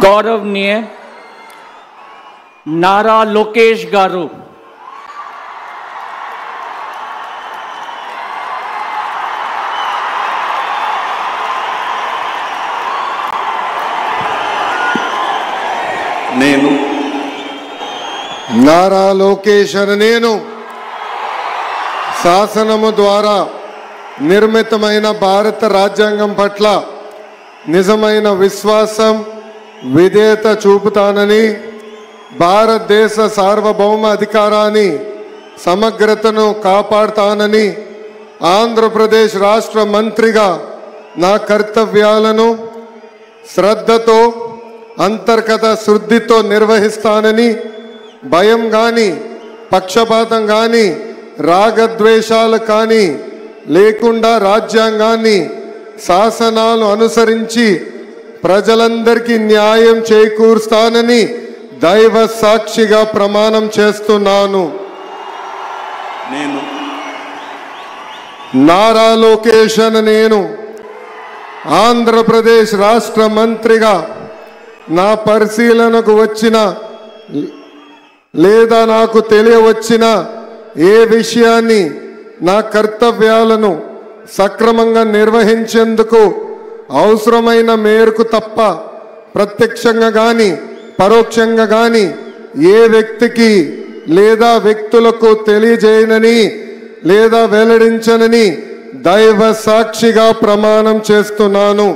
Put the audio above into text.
गौरवनीय नारा लोकेश गारू నేను నారా లోకేష్ అనే నేను శాసనము ద్వారా నిర్మితమైన భారత రాజ్యాంగం పట్ల నిజమైన విశ్వాసం విధేయత చూపుతానని భారతదేశ సార్వభౌమ అధికారాన్ని సమగ్రతను కాపాడుతానని ఆంధ్రప్రదేశ్ రాష్ట్ర మంత్రిగా నా కర్తవ్యాలను శ్రద్ధతో అంతర్గత శుద్ధితో నిర్వహిస్తానని భయం కానీ పక్షపాతం కానీ రాగద్వేషాలు కానీ లేకుండా రాజ్యాంగాన్ని శాసనాలు అనుసరించి ప్రజలందరికీ న్యాయం చేకూరుస్తానని దైవ సాక్షిగా ప్రమాణం చేస్తున్నాను. నేను నారా లోకేష్ అనే నేను ఆంధ్రప్రదేశ్ రాష్ట్ర మంత్రిగా నా పరిశీలనకు వచ్చిన లేదా నాకు తెలియవచ్చిన ఏ విషయాన్ని నా కర్తవ్యాలను సక్రమంగా నిర్వహించేందుకు అవసరమైన మేరకు తప్ప ప్రత్యక్షంగా కానీ పరోక్షంగా కానీ ఏ వ్యక్తికి లేదా వ్యక్తులకు తెలియజేయనని లేదా వెల్లడించనని దైవ సాక్షిగా ప్రమాణం చేస్తున్నాను.